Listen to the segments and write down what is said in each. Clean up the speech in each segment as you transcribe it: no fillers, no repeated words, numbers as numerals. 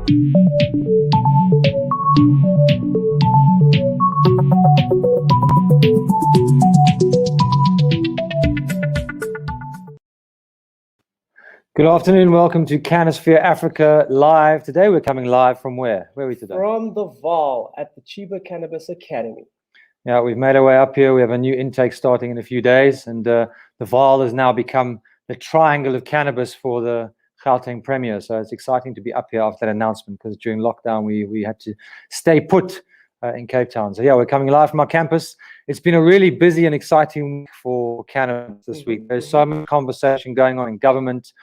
Good afternoon, welcome to Cannabiz Africa Live. Today we're coming live from where? Where are we today? From the Val at the Cheeba Cannabis Academy. Yeah, we've made our way up here. We have a new intake starting in a few days, and the Val has now become the triangle of cannabis for the Gauteng Premier. So it's exciting to be up here after that announcement, because during lockdown we had to stay put in Cape Town. So yeah, we're coming live from our campus. It's been a really busy and exciting week for cannabis this week. There's so much conversation going on in government.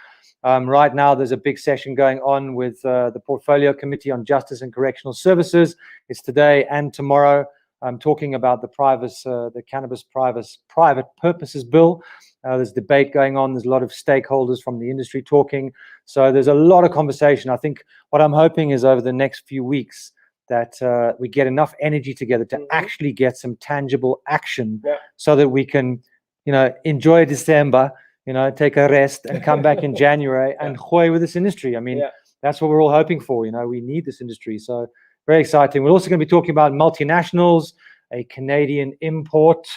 Right now, there's a big session going on with the Portfolio Committee on Justice and Correctional Services. It's today and tomorrow. I'm talking about the Cannabis Private Purposes Bill. There's debate going on. There's a lot of stakeholders from the industry talking. So there's a lot of conversation. I think what I'm hoping is over the next few weeks that we get enough energy together to actually get some tangible action, so that we can, enjoy December, take a rest and come back in January and goy with this industry. I mean, that's what we're all hoping for. We need this industry. So very exciting. We're also going to be talking about multinationals, a Canadian import,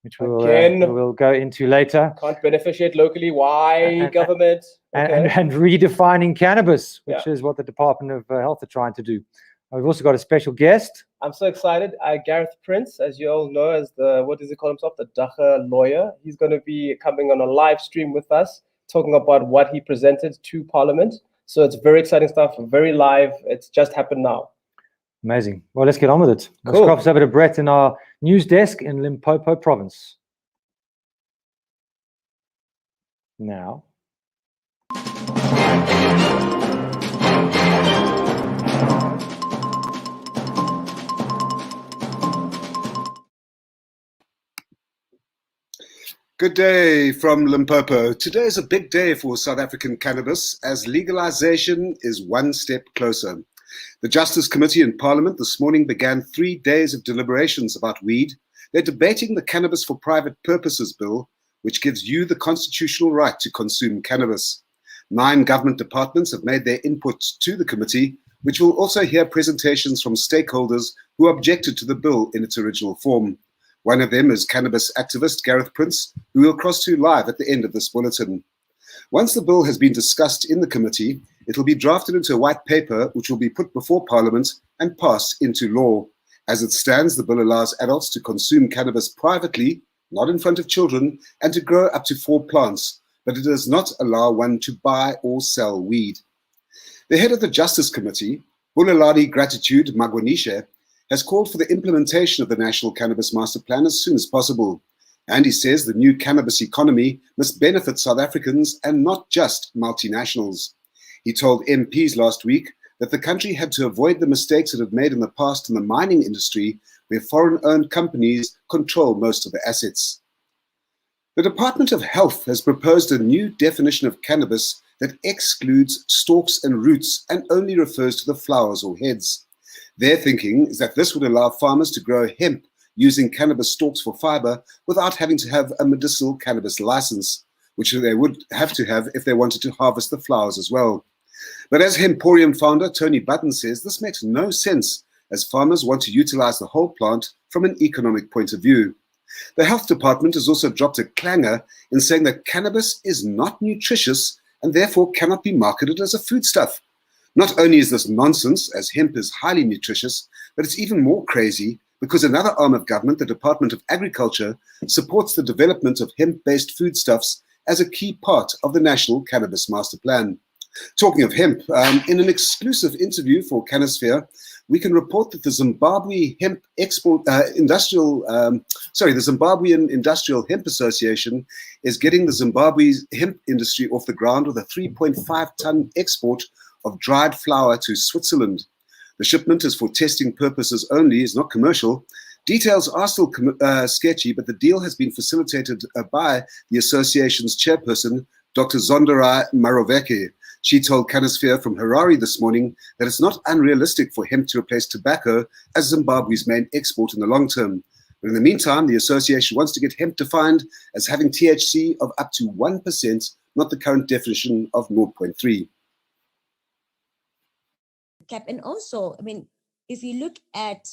which we'll go into later. Can't beneficiate locally. Why, government? And redefining cannabis, which is what the Department of Health are trying to do. We've also got a special guest. I'm so excited. Gareth Prince, as you all know, as what does he call himself? The Dacha lawyer. He's going to be coming on a live stream with us, talking about what he presented to Parliament. So it's very exciting stuff, very live. It's just happened now. Amazing. Well, let's get on with it. Cool. Let's cross over to Brett in our news desk in Limpopo province. Now. Good day from Limpopo. Today is a big day for South African cannabis, as legalization is one step closer. The Justice Committee in Parliament this morning began 3 days of deliberations about weed. They're debating the Cannabis for Private Purposes Bill, which gives you the constitutional right to consume cannabis. 9 government departments have made their input to the committee, which will also hear presentations from stakeholders who objected to the bill in its original form. One of them is cannabis activist Gareth Prince, who we'll cross to live at the end of this bulletin. Once the bill has been discussed in the committee, it will be drafted into a white paper which will be put before Parliament and passed into law. As it stands, the bill allows adults to consume cannabis privately, not in front of children, and to grow up to 4 plants, but it does not allow one to buy or sell weed. The head of the Justice Committee, Bulelani Gratitude Magwanishe, has called for the implementation of the National Cannabis Master Plan as soon as possible. And he says the new cannabis economy must benefit South Africans and not just multinationals. He told MPs last week that the country had to avoid the mistakes it had made in the past in the mining industry, where foreign-owned companies control most of the assets. The Department of Health has proposed a new definition of cannabis that excludes stalks and roots and only refers to the flowers or heads. Their thinking is that this would allow farmers to grow hemp using cannabis stalks for fiber without having to have a medicinal cannabis license, which they would have to have if they wanted to harvest the flowers as well. But as Hemporium founder Tony Button says, this makes no sense, as farmers want to utilize the whole plant from an economic point of view. The health department has also dropped a clanger in saying that cannabis is not nutritious and therefore cannot be marketed as a foodstuff. Not only is this nonsense, as hemp is highly nutritious, but it's even more crazy because another arm of government, the Department of Agriculture, supports the development of hemp-based foodstuffs as a key part of the National Cannabis Master Plan. Talking of hemp, in an exclusive interview for Cannasphere, we can report that the Zimbabwean Industrial Hemp Association is getting the Zimbabwe's hemp industry off the ground with a 3.5-ton export of dried flower to Switzerland. The shipment is for testing purposes only, is not commercial. Details are still sketchy, but the deal has been facilitated by the association's chairperson, Dr. Zondarai Maroveke. She told Cannasphere from Harare this morning that it's not unrealistic for hemp to replace tobacco as Zimbabwe's main export in the long term. But in the meantime, the association wants to get hemp defined as having THC of up to 1%, not the current definition of 0.3. cap. And also, I mean, if you look at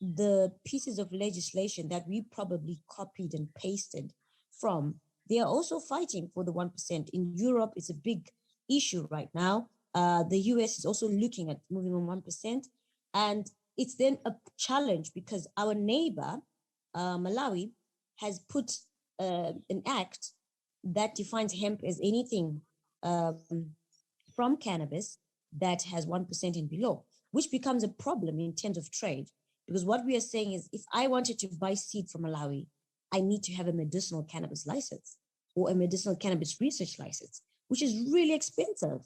the pieces of legislation that we probably copied and pasted from, they are also fighting for the 1%. In Europe, it's a big issue right now. The US is also looking at moving on 1%. And it's then a challenge because our neighbor, Malawi, has put an act that defines hemp as anything from cannabis that has 1% and below, which becomes a problem in terms of trade. Because what we are saying is, if I wanted to buy seed from Malawi, I need to have a medicinal cannabis license or a medicinal cannabis research license, which is really expensive.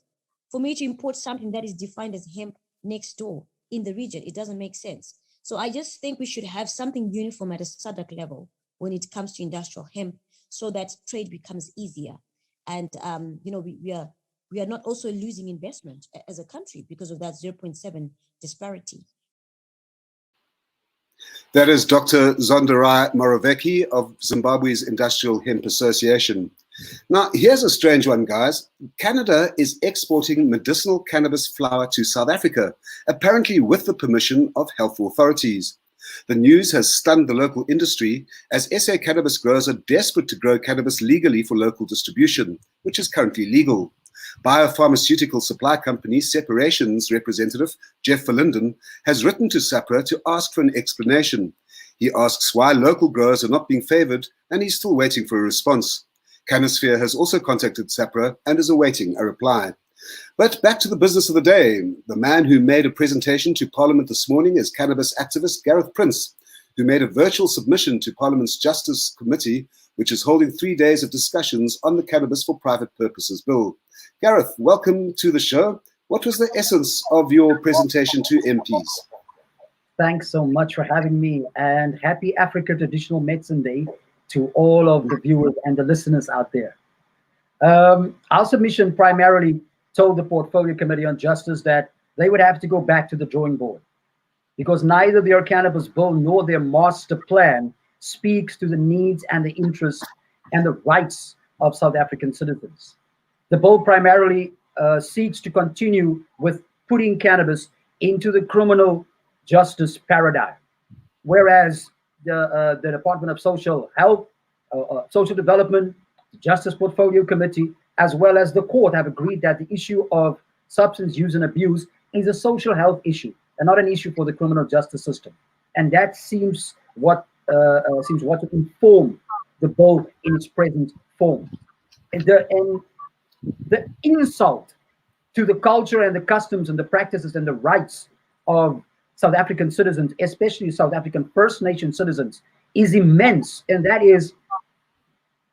For me to import something that is defined as hemp next door in the region, it doesn't make sense. So I just think we should have something uniform at a SADC level when it comes to industrial hemp, so that trade becomes easier. And we are not also losing investment as a country because of that 0.7 disparity. That is Dr. Zondarai Moraveki of Zimbabwe's Industrial Hemp Association. Now, here's a strange one, guys. Canada is exporting medicinal cannabis flower to South Africa, apparently with the permission of health authorities. The news has stunned the local industry, as SA cannabis growers are desperate to grow cannabis legally for local distribution, which is currently legal. Biopharmaceutical supply company Separation's representative, Jeff Verlinden, has written to SAPRA to ask for an explanation. He asks why local growers are not being favored, and he's still waiting for a response. Canosphere has also contacted SAPRA and is awaiting a reply. But back to the business of the day. The man who made a presentation to Parliament this morning is cannabis activist Gareth Prince, who made a virtual submission to Parliament's Justice Committee, which is holding 3 days of discussions on the Cannabis for Private Purposes Bill. Gareth, welcome to the show. What was the essence of your presentation to MPs? Thanks so much for having me, and happy Africa Traditional Medicine Day to all of the viewers and the listeners out there. Our submission primarily told the Portfolio Committee on Justice that they would have to go back to the drawing board, because neither their cannabis bill nor their master plan speaks to the needs and the interests and the rights of South African citizens. The bill primarily seeks to continue with putting cannabis into the criminal justice paradigm, whereas the Department of Social Health, Social Development, the Justice Portfolio Committee, as well as the court have agreed that the issue of substance use and abuse is a social health issue and not an issue for the criminal justice system. And that seems what to inform the bill in its present form. And the insult to the culture and the customs and the practices and the rights of South African citizens, especially South African First Nation citizens, is immense, and that is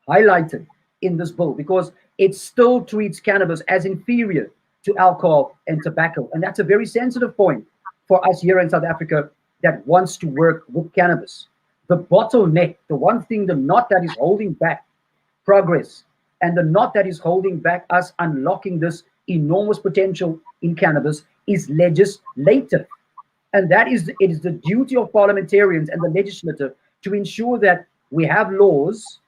highlighted in this bill because it still treats cannabis as inferior to alcohol and tobacco. And that's a very sensitive point for us here in South Africa that wants to work with cannabis. The bottleneck, the one thing, the knot that is holding back progress and the knot that is holding back us unlocking this enormous potential in cannabis is legislative. And it is the duty of parliamentarians and the legislature to ensure that we have laws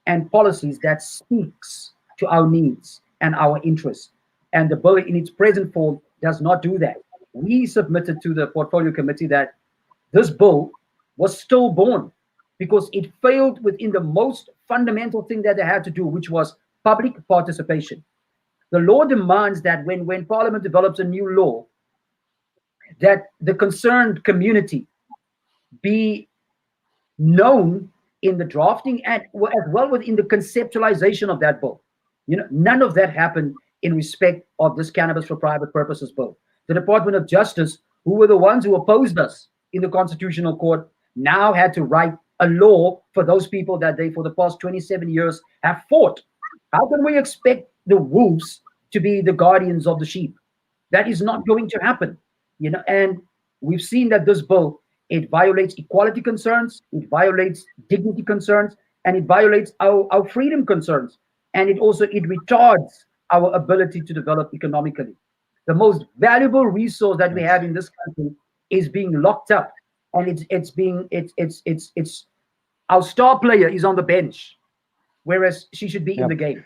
and policies that speaks to our needs and our interests. And the bill in its present form does not do that. We submitted to the Portfolio Committee that this bill was stillborn because it failed within the most fundamental thing that they had to do, which was public participation. The law demands that when Parliament develops a new law, that the concerned community be known in the drafting and as well within the conceptualization of that bill. None of that happened in respect of this Cannabis for Private Purposes bill. The Department of Justice, who were the ones who opposed us in the Constitutional Court, now had to write a law for those people that they, for the past 27 years, have fought. How can we expect the wolves to be the guardians of the sheep? That is not going to happen. And we've seen that this bill, it violates equality concerns, it violates dignity concerns, and it violates our freedom concerns. And it retards our ability to develop economically. The most valuable resource that we have in this country is being locked up, and it's our star player is on the bench, whereas she should be in the game.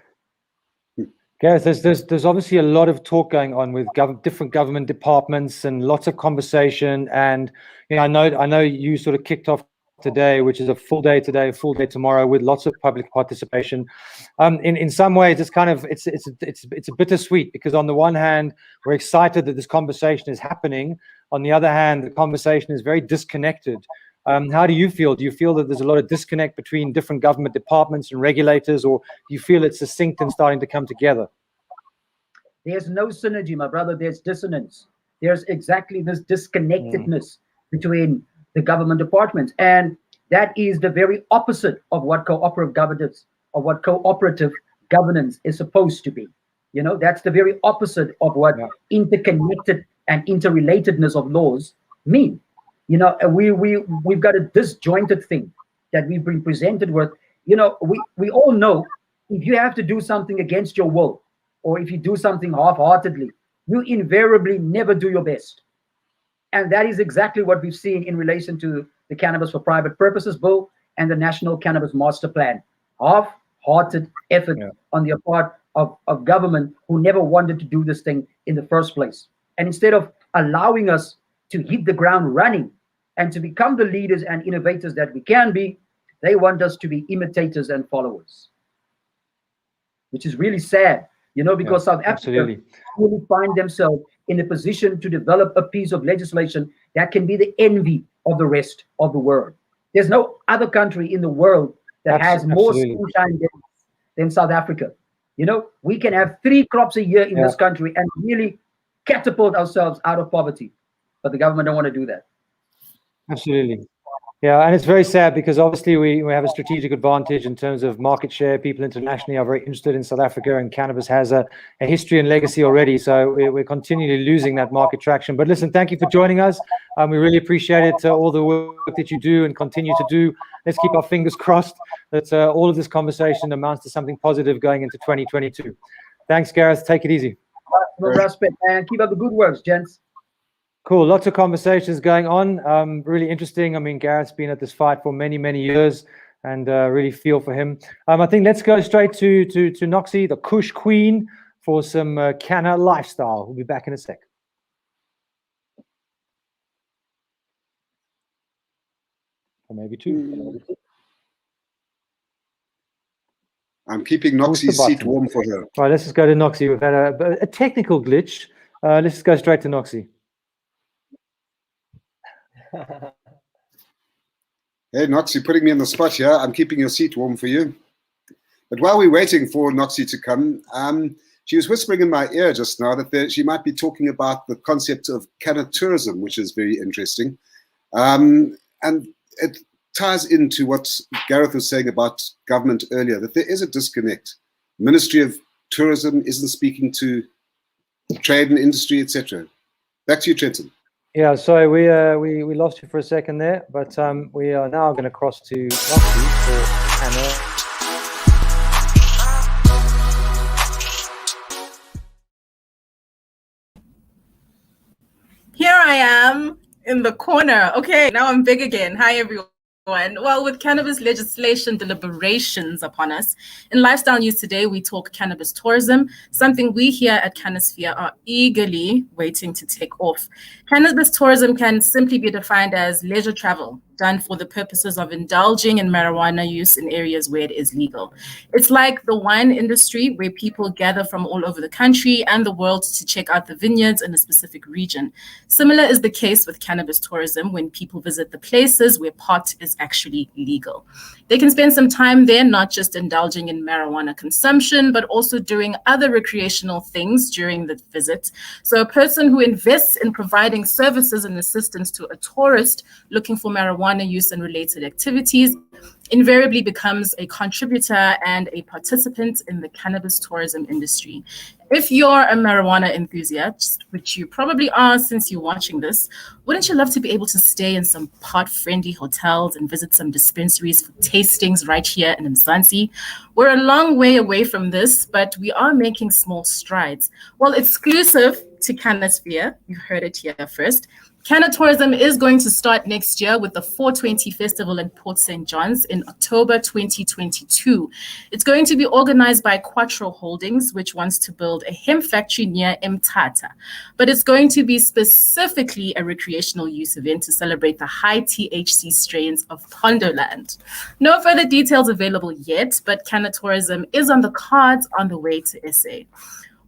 Gareth, there's obviously a lot of talk going on with different government departments and lots of conversation. And I know you sort of kicked off today, which is a full day today, a full day tomorrow, with lots of public participation. In some ways, it's a bittersweet, because on the one hand, we're excited that this conversation is happening. On the other hand, the conversation is very disconnected. How do you feel? Do you feel that there's a lot of disconnect between different government departments and regulators, or do you feel it's succinct and starting to come together? There's no synergy, my brother. There's dissonance. There's exactly this disconnectedness between the government departments. And that is the very opposite of what cooperative governance is supposed to be. That's the very opposite of what interconnected and interrelatedness of laws mean. We've got a disjointed thing that we've been presented with. We all know if you have to do something against your will, or if you do something half-heartedly, you invariably never do your best. And that is exactly what we've seen in relation to the Cannabis for Private Purposes Bill and the National Cannabis Master Plan. Half-hearted effort on the part of government, who never wanted to do this thing in the first place. And instead of allowing us to hit the ground running and to become the leaders and innovators that we can be, they want us to be imitators and followers, which is really sad, because South Africa really find themselves in a position to develop a piece of legislation that can be the envy of the rest of the world. There's no other country in the world that has more sunshine than South Africa. We can have 3 crops a year in this country and really catapult ourselves out of poverty. But the government don't want to do that. Absolutely. Yeah, and it's very sad, because obviously we have a strategic advantage in terms of market share. People internationally are very interested in South Africa, and cannabis has a history and legacy already. So we're continually losing that market traction. But listen, thank you for joining us. We really appreciate it, all the work that you do and continue to do. Let's keep our fingers crossed that all of this conversation amounts to something positive going into 2022. Thanks, Gareth. Take it easy. Respect, and keep up the good works, gents. Cool. Lots of conversations going on. Really interesting. I mean, Gareth's been at this fight for many, many years, and really feel for him. I think let's go straight to Noxy, the Kush Queen, for some Canna lifestyle. We'll be back in a sec. Or maybe 2. I'm keeping Noxy's seat warm for her. All right, let's just go to Noxy. We've had a technical glitch. Let's just go straight to Noxy. Hey, Noxy, putting me on the spot here. I'm keeping your seat warm for you. But while we're waiting for Noxy to come, she was whispering in my ear just now that she might be talking about the concept of canna tourism, which is very interesting. And it ties into what Gareth was saying about government earlier, that there is a disconnect. Ministry of Tourism isn't speaking to trade and industry, etc. Back to you, Trenton. Yeah, sorry, we lost you for a second there, but we are now going to cross to Noxy for Canna. Here I am in the corner. Okay, now I'm big again. Hi, everyone. Well, with cannabis legislation deliberations upon us, in Lifestyle News today, we talk cannabis tourism, something we here at Cannasphere are eagerly waiting to take off. Cannabis tourism can simply be defined as leisure travel done for the purposes of indulging in marijuana use in areas where it is legal. It's like the wine industry, where people gather from all over the country and the world to check out the vineyards in a specific region. Similar is the case with cannabis tourism, when people visit the places where pot is actually legal. They can spend some time there, not just indulging in marijuana consumption, but also doing other recreational things during the visit. So a person who invests in providing services and assistance to a tourist looking for marijuana use and related activities invariably becomes a contributor and a participant in the cannabis tourism industry. If you're a marijuana enthusiast, which you probably are since you're watching this, wouldn't you love to be able to stay in some pot-friendly hotels and visit some dispensaries for tastings right here in Mzansi? We're a long way away from this, but we are making small strides. Well, exclusive to Cannasphere, you heard it here first, Canna Tourism is going to start next year with the 420 Festival in Port St. John's in October 2022. It's going to be organized by Quattro Holdings, which wants to build a hemp factory near Mthatha. But it's going to be specifically a recreational use event to celebrate the high THC strains of Pondoland. No further details available yet, but Canna Tourism is on the cards on the way to SA.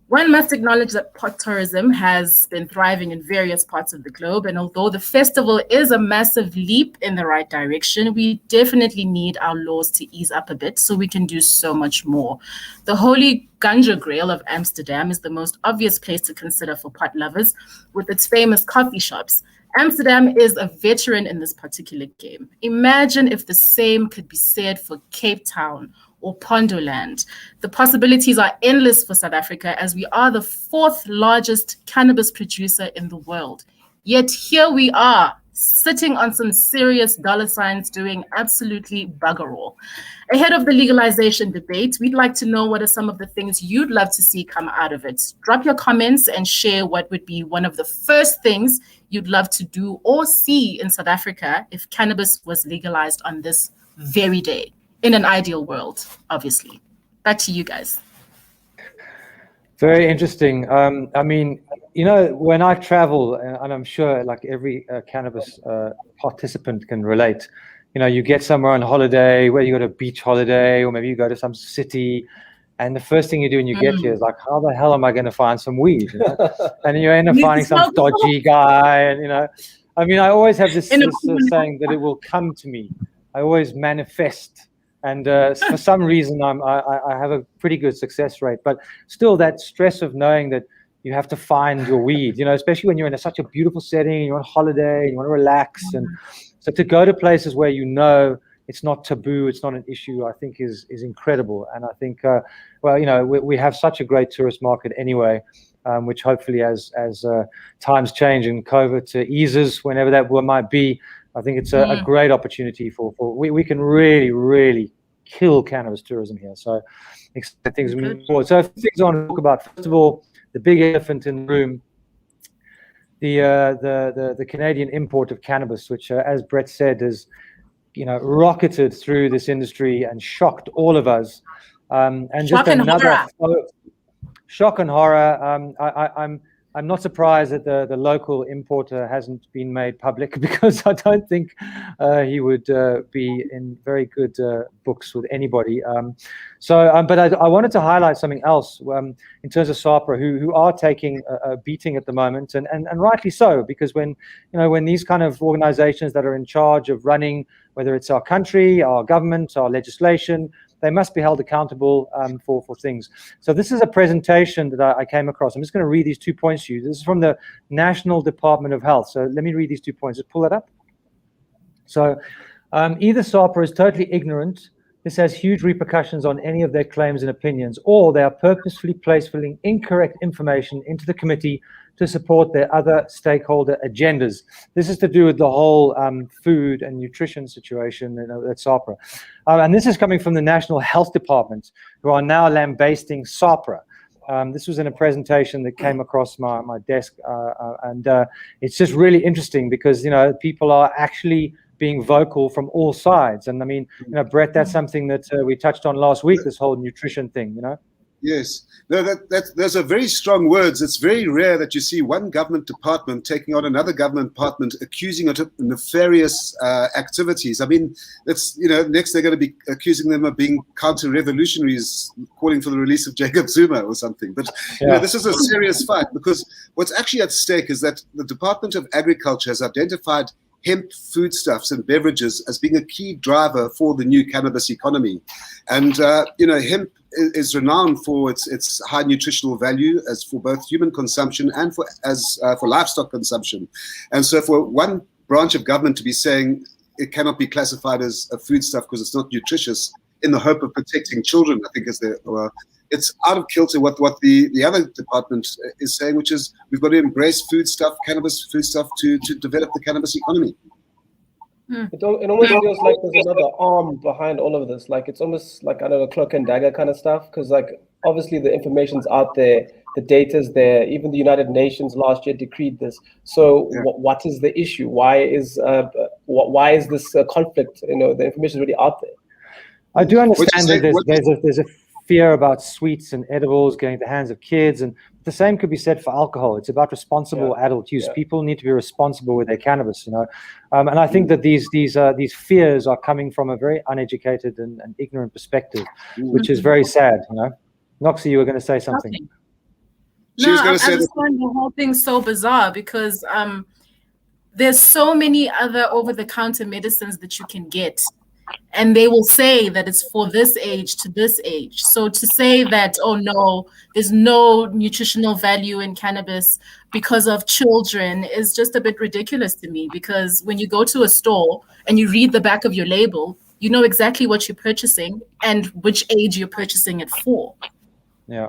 One must acknowledge that pot tourism has been thriving in various parts of the globe, and although the festival is a massive leap in the right direction, we definitely need our laws to ease up a bit so we can do so much more. The holy ganja grail of Amsterdam is the most obvious place to consider for pot lovers, with its famous coffee shops. Amsterdam is a veteran in this particular game. Imagine if the same could be said for Cape Town or Pondoland. The possibilities are endless for South Africa, as we are the 4th largest cannabis producer in the world. Yet here we are, sitting on some serious dollar signs doing absolutely bugger all. Ahead of the legalization debate, we'd like to know what are some of the things you'd love to see come out of it. Drop your comments and share what would be one of the first things you'd love to do or see in South Africa if cannabis was legalized on this very day. In an ideal world, obviously. Back to you guys. Very interesting. I mean, you know, when I travel, and I'm sure like every cannabis participant can relate, you know, you get somewhere on holiday, whether you go to a beach holiday or maybe you go to some city, and the first thing you do when you get here is like, how the hell am I going to find some weed? You know? And you end up finding some dodgy guy, and you know, I mean, I always have this saying that it will come to me. I always manifest. And for some reason, I have a pretty good success rate. But still, that stress of knowing that you have to find your weed, you know, especially when you're in such a beautiful setting, you're on holiday, you want to relax. And so to go to places where you know it's not taboo, it's not an issue, I think is incredible. And I think, well, you know, we have such a great tourist market anyway, which hopefully as times change and COVID eases, whenever that might be, I think it's a great opportunity for we can really kill cannabis tourism here. So things moving forward. So things I want to talk about. First of all, the big elephant in the room, the Canadian import of cannabis, which, as Brett said, has rocketed through this industry and shocked all of us. And shock just another shock and horror. I'm not surprised that the local importer hasn't been made public, because I don't think he would be in very good books with anybody. But I wanted to highlight something else in terms of SAHPRA, who are taking a beating at the moment, and rightly so, because when these kind of organizations that are in charge of running, whether it's our country, our government, our legislation, they must be held accountable for things. So this is a presentation that I came across. I'm just going to read these 2 points to you. This is from the National Department of Health. So let me read these 2 points. Just pull that up. So either SAHPRA is totally ignorant, this has huge repercussions on any of their claims and opinions, or they are purposefully placing incorrect information into the committee to support their other stakeholder agendas. This is to do with the whole food and nutrition situation at SAHPRA. And this is coming from the National Health Department, who are now lambasting SAHPRA. This was in a presentation that came across my desk, and it's just really interesting because, people are actually being vocal from all sides. And I mean, Brett, that's something that we touched on last week, this whole nutrition thing, Yes, no, those are very strong words. It's very rare that you see one government department taking on another government department, accusing it of nefarious activities. I mean, next they're going to be accusing them of being counter-revolutionaries, calling for the release of Jacob Zuma or something. But this is a serious fight, because what's actually at stake is that the Department of Agriculture has identified hemp foodstuffs and beverages as being a key driver for the new cannabis economy. And, hemp is renowned for its high nutritional value as for both human consumption and for livestock consumption. And so for one branch of government to be saying it cannot be classified as a foodstuff because it's not nutritious in the hope of protecting children, I think it's out of kilter what the other department is saying, which is we've got to embrace cannabis foodstuff to develop the cannabis economy. It almost feels like there's another arm behind all of this. Like it's almost like a cloak and dagger kind of stuff, because like obviously the information's out there. The data's there. Even the United Nations last year decreed this. So what is the issue? Why is this conflict? You know, the information is already out there. I do understand that there's a fear about sweets and edibles getting into the hands of kids, and the same could be said for alcohol. It's about responsible adult use. People need to be responsible with their cannabis, you know. And I think that these fears are coming from a very uneducated and ignorant perspective, which is very sad, you know. Noxy, you were going to say something. Okay. She was going to say I just find the whole thing so bizarre because there's so many other over-the-counter medicines that you can get, and they will say that it's for this age to this age. So to say that, oh no, there's no nutritional value in cannabis because of children is just a bit ridiculous to me, because when you go to a store and you read the back of your label, you know exactly what you're purchasing and which age you're purchasing it for. Yeah.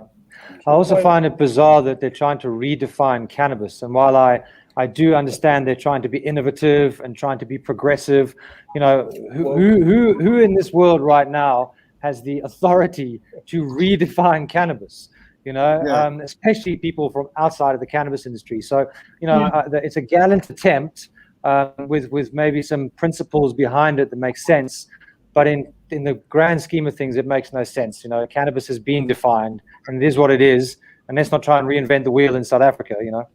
I also find it bizarre that they're trying to redefine cannabis. And while I do understand they're trying to be innovative and trying to be progressive, you know, who in this world right now has the authority to redefine cannabis? You know, especially people from outside of the cannabis industry. So, you know, it's a gallant attempt with maybe some principles behind it that make sense. But in the grand scheme of things, it makes no sense. You know, cannabis has been defined, and it is what it is. And let's not try and reinvent the wheel in South Africa, you know.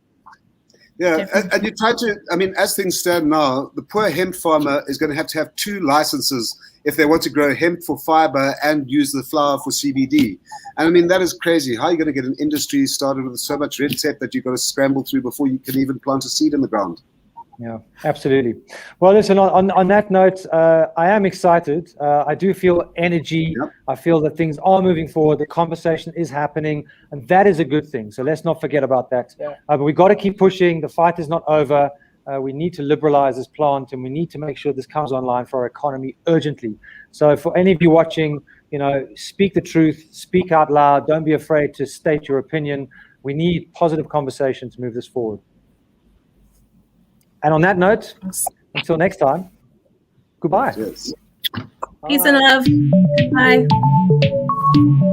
Yeah, and you try to, I mean, as things stand now, the poor hemp farmer is going to have 2 licenses if they want to grow hemp for fiber and use the flower for CBD. And I mean, that is crazy. How are you going to get an industry started with so much red tape that you've got to scramble through before you can even plant a seed in the ground? Yeah, absolutely. Well, listen, on that note, I am excited. I do feel energy. Yep. I feel that things are moving forward. The conversation is happening, and that is a good thing. So let's not forget about that. Yeah. But we've got to keep pushing. The fight is not over. We need to liberalize this plant, and we need to make sure this comes online for our economy urgently. So for any of you watching, you know, speak the truth, speak out loud. Don't be afraid to state your opinion. We need positive conversation to move this forward. And on that note, until next time, goodbye. Yes. Peace and love. Bye.